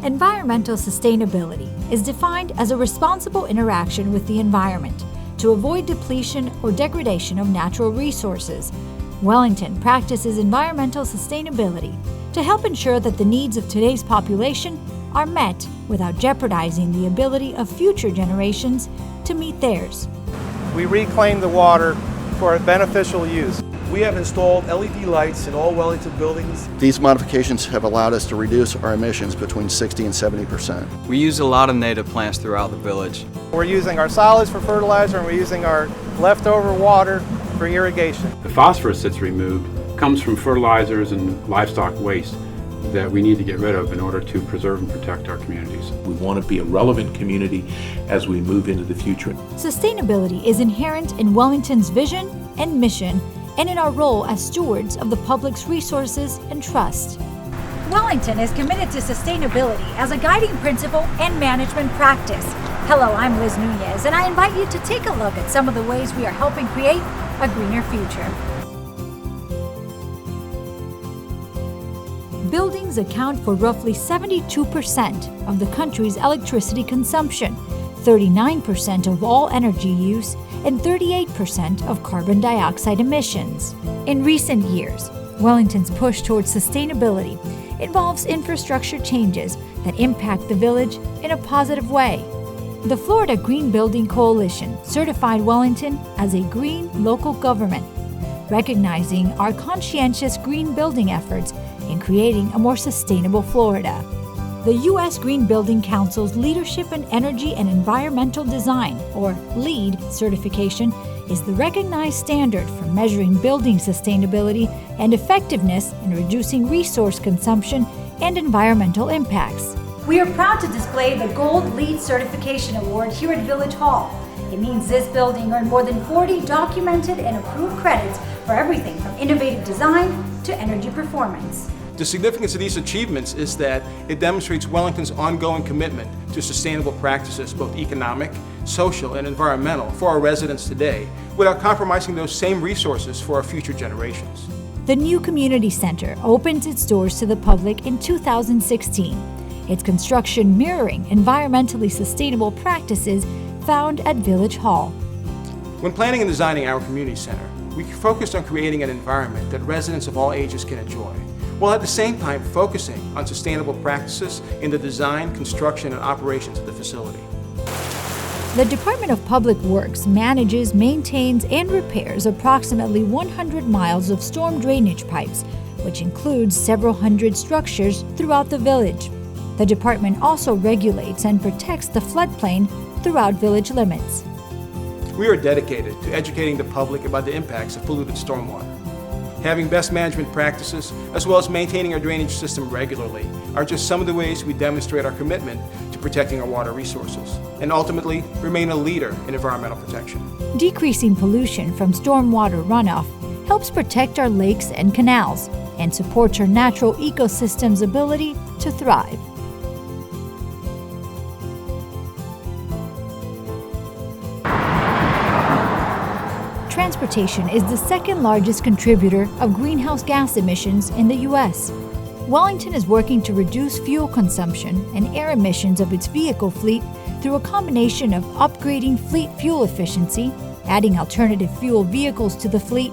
Environmental sustainability is defined as a responsible interaction with the environment to avoid depletion or degradation of natural resources. Wellington practices environmental sustainability to help ensure that the needs of today's population are met without jeopardizing the ability of future generations to meet theirs. We reclaim the water for a beneficial use. We have installed LED lights in all Wellington buildings. These modifications have allowed us to reduce our emissions between 60 and 70%. We use a lot of native plants throughout the village. We're using our solids for fertilizer and we're using our leftover water for irrigation. The phosphorus that's removed comes from fertilizers and livestock waste that we need to get rid of in order to preserve and protect our communities. We want to be a relevant community as we move into the future. Sustainability is inherent in Wellington's vision and mission and in our role as stewards of the public's resources and trust. Wellington is committed to sustainability as a guiding principle and management practice. Hello, I'm Liz Nunez, and I invite you to take a look at some of the ways we are helping create a greener future. Buildings account for roughly 72% of the country's electricity consumption, 39% of all energy use, and 38% of carbon dioxide emissions. In recent years, Wellington's push towards sustainability involves infrastructure changes that impact the village in a positive way. The Florida Green Building Coalition certified Wellington as a green local government, recognizing our conscientious green building efforts in creating a more sustainable Florida. The U.S. Green Building Council's Leadership in Energy and Environmental Design, or LEED certification, is the recognized standard for measuring building sustainability and effectiveness in reducing resource consumption and environmental impacts. We are proud to display the Gold LEED Certification Award here at Village Hall. It means this building earned more than 40 documented and approved credits for everything from innovative design to energy performance. The significance of these achievements is that it demonstrates Wellington's ongoing commitment to sustainable practices, both economic, social, and environmental, for our residents today, without compromising those same resources for our future generations. The new community center opens its doors to the public in 2016. Its construction mirroring environmentally sustainable practices found at Village Hall. When planning and designing our community center, we focused on creating an environment that residents of all ages can enjoy, while at the same time focusing on sustainable practices in the design, construction, and operations of the facility. The Department of Public Works manages, maintains, and repairs approximately 100 miles of storm drainage pipes, which includes several hundred structures throughout the village. The department also regulates and protects the floodplain throughout village limits. We are dedicated to educating the public about the impacts of polluted stormwater. Having best management practices, as well as maintaining our drainage system regularly, are just some of the ways we demonstrate our commitment to protecting our water resources, and ultimately remain a leader in environmental protection. Decreasing pollution from stormwater runoff helps protect our lakes and canals and supports our natural ecosystem's ability to thrive. Transportation is the second largest contributor of greenhouse gas emissions in the U.S. Wellington is working to reduce fuel consumption and air emissions of its vehicle fleet through a combination of upgrading fleet fuel efficiency, adding alternative fuel vehicles to the fleet,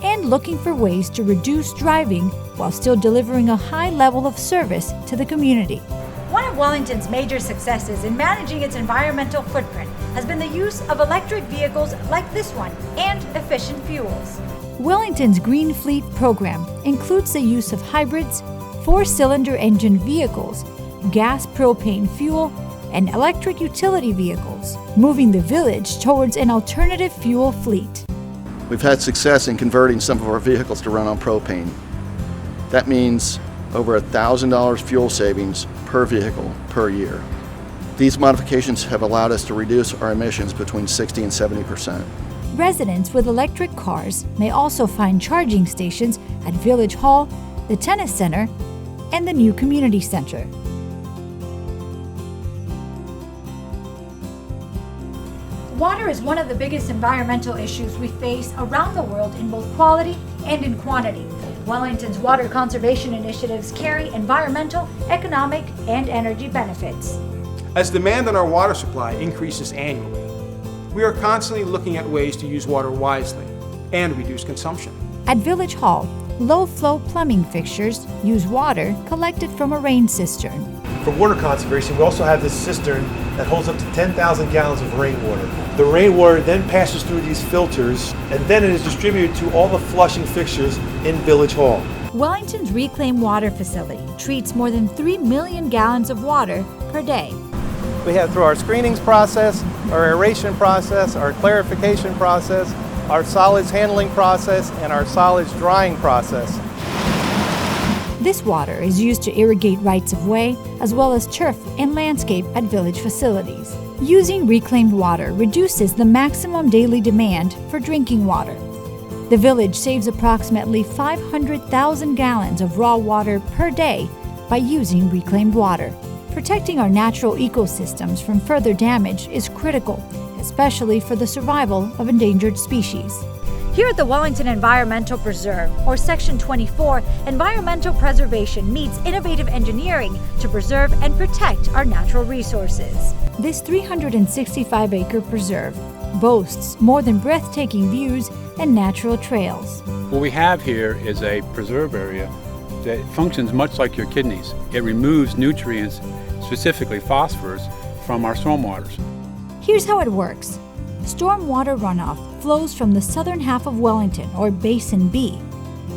and looking for ways to reduce driving while still delivering a high level of service to the community. One of Wellington's major successes in managing its environmental footprint has been the use of electric vehicles like this one and efficient fuels. Wellington's Green Fleet program includes the use of hybrids, 4-cylinder engine vehicles, gas propane fuel, and electric utility vehicles, moving the village towards an alternative fuel fleet. We've had success in converting some of our vehicles to run on propane. That means over $1,000 fuel savings per vehicle per year. These modifications have allowed us to reduce our emissions between 60 and 70%. Residents with electric cars may also find charging stations at Village Hall, the Tennis Center, and the new Community Center. Water is one of the biggest environmental issues we face around the world in both quality and in quantity. Wellington's water conservation initiatives carry environmental, economic, and energy benefits. As demand on our water supply increases annually, we are constantly looking at ways to use water wisely and reduce consumption. At Village Hall, low-flow plumbing fixtures use water collected from a rain cistern. For water conservation, we also have this cistern that holds up to 10,000 gallons of rainwater. The rainwater then passes through these filters, and then it is distributed to all the flushing fixtures in Village Hall. Wellington's reclaimed water facility treats more than 3 million gallons of water per day. We have through our screenings process, our aeration process, our clarification process, our solids handling process, and our solids drying process. This water is used to irrigate rights-of-way as well as turf and landscape at village facilities. Using reclaimed water reduces the maximum daily demand for drinking water. The village saves approximately 500,000 gallons of raw water per day by using reclaimed water. Protecting our natural ecosystems from further damage is critical, especially for the survival of endangered species. Here at the Wellington Environmental Preserve, or Section 24, environmental preservation meets innovative engineering to preserve and protect our natural resources. This 365-acre preserve boasts more than breathtaking views and natural trails. What we have here is a preserve area that functions much like your kidneys. It removes nutrients, specifically phosphorus, from our stormwaters. Here's how it works. Stormwater runoff flows from the southern half of Wellington, or Basin B.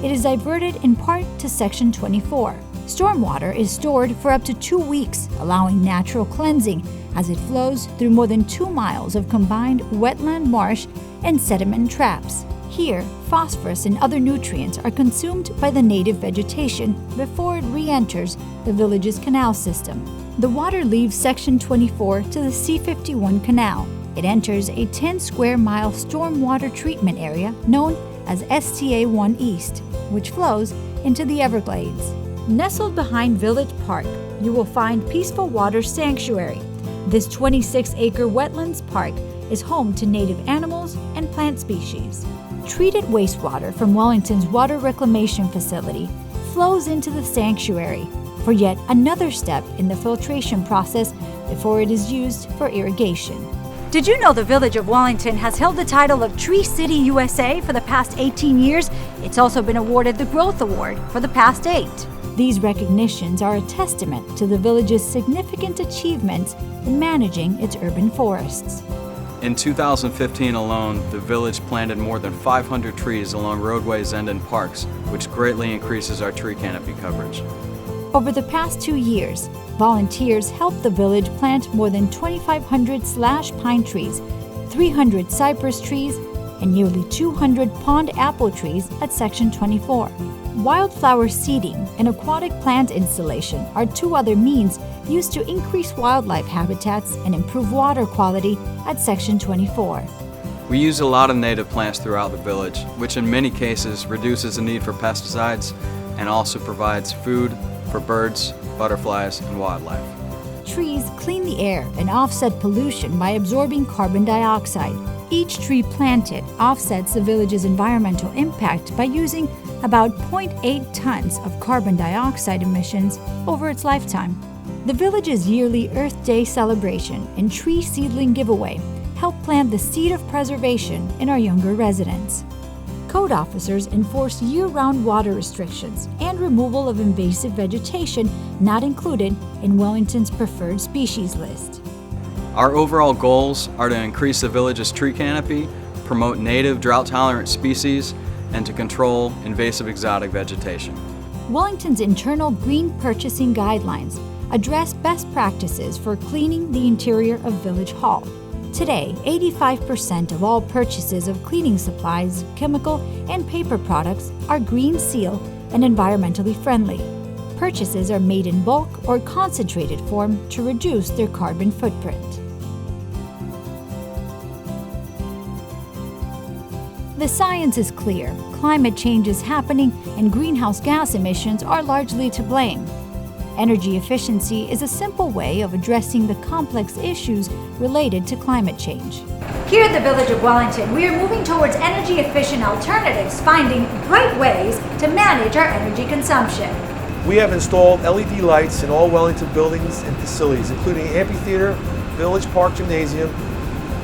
It is diverted in part to Section 24. Stormwater is stored for up to 2 weeks, allowing natural cleansing as it flows through more than 2 miles of combined wetland marsh and sediment traps. Here, phosphorus and other nutrients are consumed by the native vegetation before it re-enters the village's canal system. The water leaves Section 24 to the C51 canal. It enters a 10-square-mile stormwater treatment area known as STA-1 East, which flows into the Everglades. Nestled behind Village Park, you will find Peaceful Water Sanctuary. This 26-acre wetlands park is home to native animals and plant species. Treated wastewater from Wellington's water reclamation facility flows into the sanctuary for yet another step in the filtration process before it is used for irrigation. Did you know the Village of Wellington has held the title of Tree City USA for the past 18 years? It's also been awarded the Growth Award for the past 8. These recognitions are a testament to the village's significant achievements in managing its urban forests. In 2015 alone, the village planted more than 500 trees along roadways and in parks, which greatly increases our tree canopy coverage. Over the past 2 years, volunteers helped the village plant more than 2,500 slash pine trees, 300 cypress trees, and nearly 200 pond apple trees at Section 24. Wildflower seeding and aquatic plant installation are 2 other means used to increase wildlife habitats and improve water quality at Section 24. We use a lot of native plants throughout the village, which in many cases reduces the need for pesticides and also provides food for birds, butterflies, and wildlife. Trees clean the air and offset pollution by absorbing carbon dioxide. Each tree planted offsets the village's environmental impact by using about 0.8 tons of carbon dioxide emissions over its lifetime. The village's yearly Earth Day celebration and tree seedling giveaway help plant the seed of preservation in our younger residents. Code officers enforce year-round water restrictions and removal of invasive vegetation not included in Wellington's preferred species list. Our overall goals are to increase the village's tree canopy, promote native drought-tolerant species, and to control invasive exotic vegetation. Wellington's internal green purchasing guidelines address best practices for cleaning the interior of Village Hall. Today, 85% of all purchases of cleaning supplies, chemical, and paper products are green seal and environmentally friendly. Purchases are made in bulk or concentrated form to reduce their carbon footprint. The science is clear. Climate change is happening and greenhouse gas emissions are largely to blame. Energy efficiency is a simple way of addressing the complex issues related to climate change. Here at the Village of Wellington, we are moving towards energy-efficient alternatives, finding bright ways to manage our energy consumption. We have installed LED lights in all Wellington buildings and facilities, including amphitheater, village park gymnasium,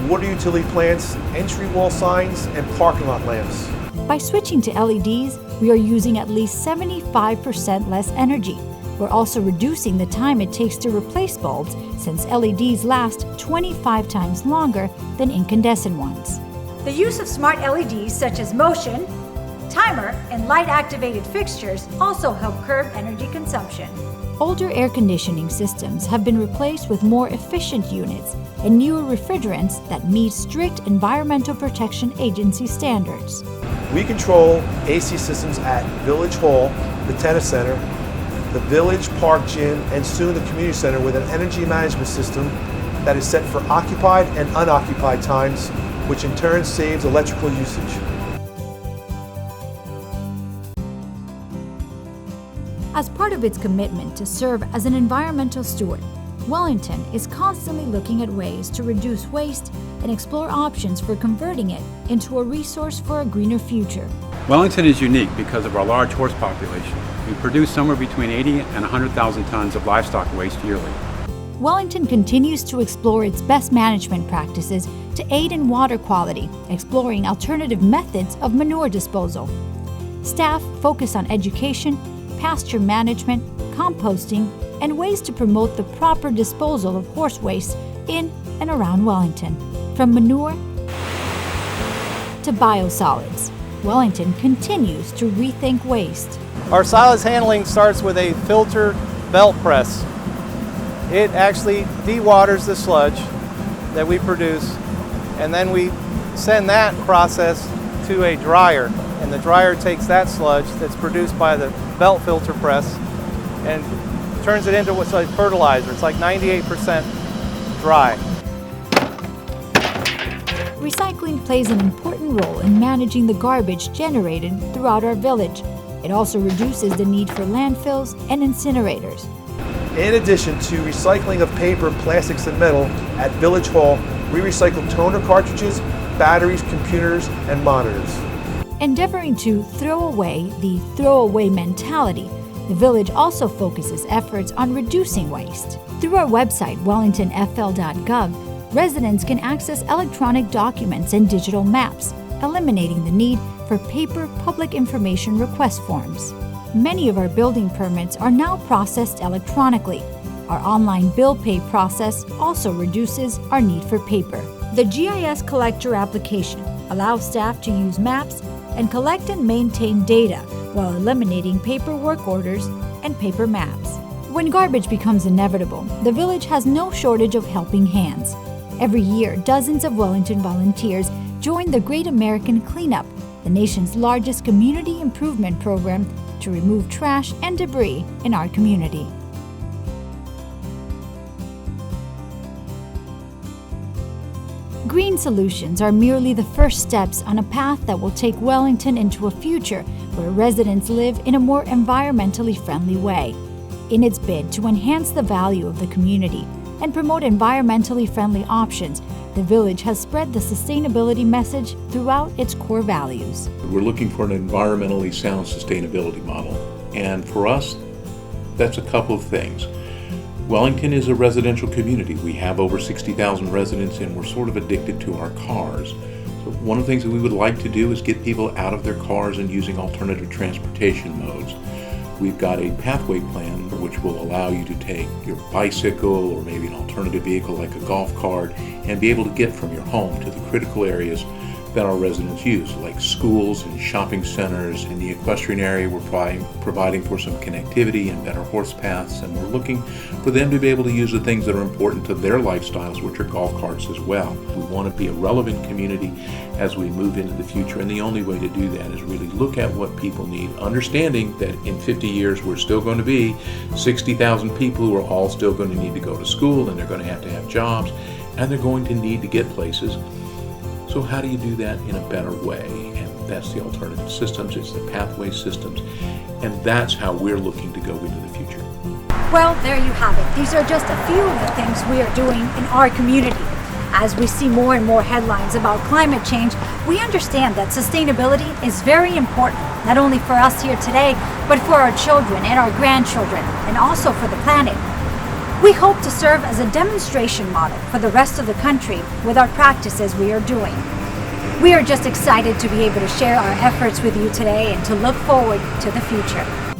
water utility plants, entry wall signs, and parking lot lamps. By switching to LEDs, we are using at least 75% less energy. We're also reducing the time it takes to replace bulbs, since LEDs last 25 times longer than incandescent ones. The use of smart LEDs such as motion, timer, and light-activated fixtures also help curb energy consumption. Older air conditioning systems have been replaced with more efficient units and newer refrigerants that meet strict Environmental Protection Agency standards. We control AC systems at Village Hall, the Tennis Center, the Village Park Gym, and soon the Community Center with an energy management system that is set for occupied and unoccupied times, which in turn saves electrical usage. As part of its commitment to serve as an environmental steward, Wellington is constantly looking at ways to reduce waste and explore options for converting it into a resource for a greener future. Wellington is unique because of our large horse population. We produce somewhere between 80 and 100,000 tons of livestock waste yearly. Wellington continues to explore its best management practices to aid in water quality, exploring alternative methods of manure disposal. Staff focus on education, pasture management, composting, and ways to promote the proper disposal of horse waste in and around Wellington. From manure to biosolids, Wellington continues to rethink waste. Our solids handling starts with a filter belt press. It actually dewaters the sludge that we produce, and then we send that process to a dryer, and the dryer takes that sludge that's produced by the belt filter press and turns it into what's like fertilizer. It's like 98% dry. Recycling plays an important role in managing the garbage generated throughout our village. It also reduces the need for landfills and incinerators. In addition to recycling of paper, plastics, and metal, at Village Hall, we recycle toner cartridges, batteries, computers, and monitors. Endeavoring to throw away the throwaway mentality, the village also focuses efforts on reducing waste. Through our website, wellingtonfl.gov, residents can access electronic documents and digital maps, eliminating the need for paper public information request forms. Many of our building permits are now processed electronically. Our online bill pay process also reduces our need for paper. The GIS Collector application allows staff to use maps and collect and maintain data while eliminating paperwork orders and paper maps. When garbage becomes inevitable, the village has no shortage of helping hands. Every year, dozens of Wellington volunteers join the Great American Cleanup, the nation's largest community improvement program to remove trash and debris in our community. Green solutions are merely the first steps on a path that will take Wellington into a future where residents live in a more environmentally friendly way. In its bid to enhance the value of the community and promote environmentally friendly options, the village has spread the sustainability message throughout its core values. We're looking for an environmentally sound sustainability model, and for us, that's a couple of things. Wellington is a residential community. We have over 60,000 residents, and we're sort of addicted to our cars. So one of the things that we would like to do is get people out of their cars and using alternative transportation modes. We've got a pathway plan which will allow you to take your bicycle or maybe an alternative vehicle like a golf cart and be able to get from your home to the critical areas that our residents use, like schools and shopping centers. In the equestrian area, we're providing for some connectivity and better horse paths, and we're looking for them to be able to use the things that are important to their lifestyles, which are golf carts as well. We want to be a relevant community as we move into the future, and the only way to do that is really look at what people need, understanding that in 50 years we're still going to be 60,000 people who are all still going to need to go to school, and they're going to have jobs, and they're going to need to get places. So how do you do that in a better way? And that's the alternative systems, it's the pathway systems, and that's how we're looking to go into the future. Well, there you have it. These are just a few of the things we are doing in our community. As we see more and more headlines about climate change, we understand that sustainability is very important, not only for us here today, but for our children and our grandchildren, and also for the planet. We hope to serve as a demonstration model for the rest of the country with our practices we are doing. We are just excited to be able to share our efforts with you today and to look forward to the future.